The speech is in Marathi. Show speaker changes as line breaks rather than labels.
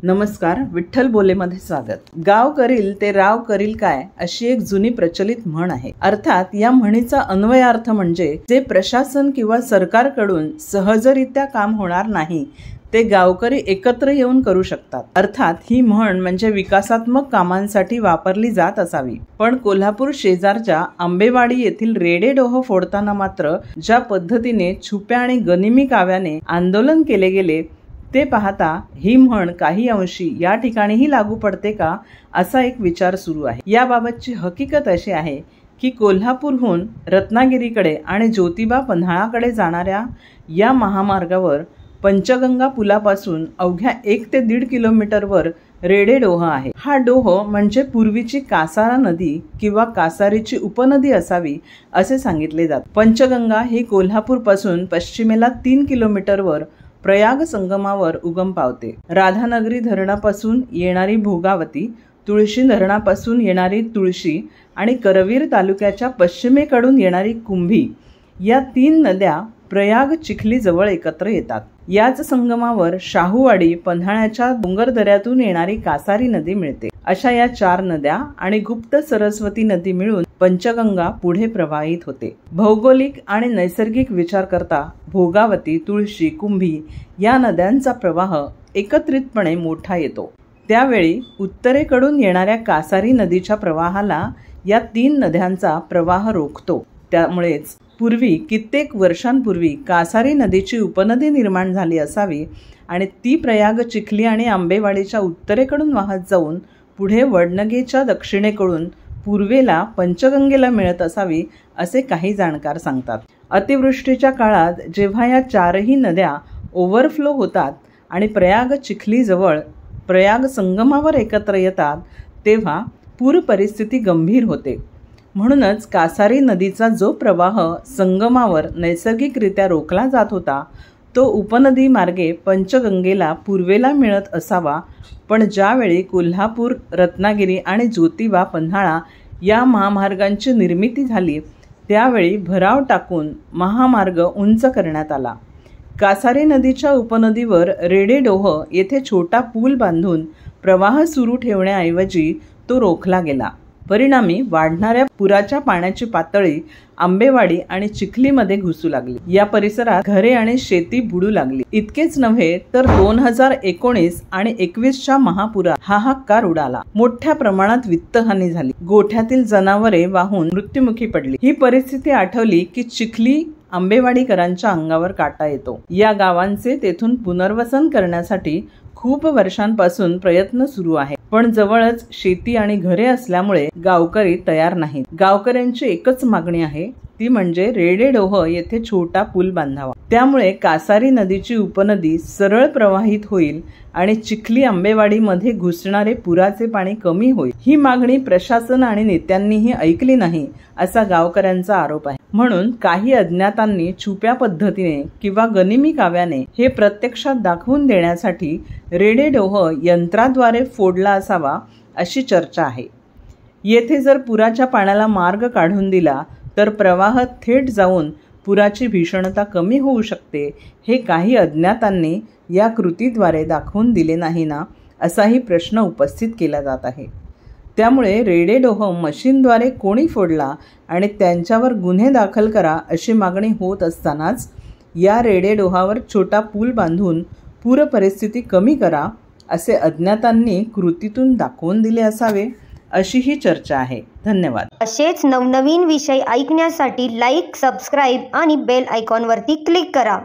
नमस्कार, विठ्ठल बोलेमध्ये स्वागत। गाव करील ते राव करील काय अशी एक जुनी प्रचलित म्हण आहे। अर्थात या म्हणीचा अन्वयार्थ म्हणजे जे प्रशासन किंवा सरकारकडून सहजरित्या काम होणार नाही ते गावकरी एकत्र येऊन करू शकतात। अर्थात ही म्हण म्हणजे विकासात्मक कामांसाठी वापरली जात असावी। पण कोल्हापूर शेजारच्या आंबेवाडी येथील रेडेडोह फोडताना मात्र ज्या पद्धतीने छुप्या आणि गनिमी काव्याने आंदोलन केले गेले ते पाहता ही म्हण काही अंशी या ठिकाणीही लागू पडते का असा एक विचार सुरू आहे। याबाबतची हकीकत अशी आहे की कोल्हापूरहून रत्नागिरीकडे आणि ज्योतिबा पन्हाळाकडे जाणाऱ्या या महामार्गावर पंचगंगा पुलापासून अवघ्या 1 ते 1.5 किलोमीटरवर रेडेडोह आहे। हा डोह म्हणजे पूर्वीची कासारा नदी किंवा कासारीची उपनदी असावी असे सांगितले जाते। पंचगंगा ही कोल्हापूरपासून पश्चिमेला 3 किलोमीटरवर प्रयाग संगमावर उगम पावते। राधानगरी धरणापासून येणारी भोगावती, तुळशी धरणापासून येणारी तुळशी आणि करवीर तालुक्याच्या पश्चिमेकडून येणारी कुंभी या 3 नद्या प्रयाग चिखली जवळ एकत्र येतात। याच संगमावर शाहूवाडी पन्हाळ्याच्या डोंगरदऱ्यातून येणारी कासारी नदी मिळते। अशा या 4 नद्या आणि गुप्त सरस्वती नदी मिळून पंचगंगा पुढे प्रवाहित होते। भौगोलिक आणि नैसर्गिक विचार करता भोगावती, तुळशी, कुंभी या नद्यांचा प्रवाह एकत्रितपणे मोठा येतो। त्यावेळी उत्तरेकडून येणाऱ्या कासारी नदीच्या प्रवाहाला या 3 नद्यांचा प्रवाह रोखतो। त्यामुळेच पूर्वी कित्येक वर्षांपूर्वी कासारी नदीची उपनदी निर्माण झाली असावी आणि ती प्रयाग, चिखली आणि आंबेवाडीच्या उत्तरेकडून वाहत जाऊन पुढे वडनगेच्या दक्षिणेकडून पूर्वेला पंचगंगेला मिळत असावी असे काही जाणकार सांगतात। अतिवृष्टीच्या काळात जेव्हा या 4ही नद्या ओव्हरफ्लो होतात आणि प्रयाग चिखली जवळ प्रयाग संगमावर एकत्र येतात तेव्हा पूर परिस्थिती गंभीर होते। म्हणूनच कासारी नदीचा जो प्रवाह संगमावर नैसर्गिकरित्या रोखला जात होता तो उपनदी मार्गे पंचगंगेला पूर्वेला मिळत असावा। पण ज्यावेळी कोल्हापूर, रत्नागिरी आणि ज्योतिबा पन्हाळा या महामार्गांची निर्मिती झाली त्यावेळी भराव टाकून महामार्ग उंच करण्यात आला। कासारी नदीच्या उपनदीवर रेडेडोह येथे छोटा पूल बांधून प्रवाह सुरू ठेवण्याऐवजी तो रोखला गेला। परिणामी वाढणाऱ्या पुराच्या पाण्याची पातळी आंबेवाडी आणि चिखलीमध्ये घुसू लागली। या परिसरात घरे आणि शेती बुडू लागली। इतकेच नव्हे तर 2019 आणि 21च्या महापुरात हाहाकार उडाला। मोठ्या प्रमाणात वित्तहानी झाली। गोठ्यातील जनावरे वाहून मृत्युमुखी पडली। ही परिस्थिती आठवली की चिखली आंबेवाडीकरांच्या अंगावर काटा येतो। या गावांचे तेथून पुनर्वसन करण्यासाठी खूप वर्षांपासून प्रयत्न सुरू आहे, पण जवळच शेती आणि घरे असल्यामुळे गावकरी तयार नाहीत। गावकऱ्यांची एकच मागणी आहे ती म्हणजे रेडेडोह येथे छोटा पूल बांधावा। त्यामुळे कासारी नदीची उपनदी सरळ प्रवाहित होईल आणि चिखली आंबेवाडीमध्ये घुसणारे पुराचे पाणी कमी होईल। ही मागणी प्रशासन आणि नेत्यांनीही ऐकली नाही असा गावकऱ्यांचा आरोप आहे। म्हणून काही अज्ञातांनी छुप्या पद्धतीने किंवा गनिमी काव्याने हे प्रत्यक्षात दाखवून देण्यासाठी रेडेडोह यंत्राद्वारे फोडला असावा अशी चर्चा आहे। येथे जर पुराच्या पाण्याला मार्ग काढून दिला तर प्रवाह थेट जाऊन पुराची भीषणता कमी होऊ शकते हे काही अज्ञातांनी या कृतीद्वारे दाखवून दिले नाही ना असाही प्रश्न उपस्थित केला जात आहे। त्यामुळे रेडेडोह मशीनद्वारे कोणी फोडला आणि त्यांच्यावर गुन्हे दाखल करा अशी मागणी होत असतानाच या रेडेडोहावर छोटा पूल बांधून पूर परिस्थिती कमी करा असे अज्ञातांनी कृतीतून दाखवून दिले असावे अशी ही चर्चा आहे। धन्यवाद।
असेच नवनवीन विषय ऐकण्यासाठी लाईक, सबस्क्राईब आणि बेल आयकॉनवरती क्लिक करा।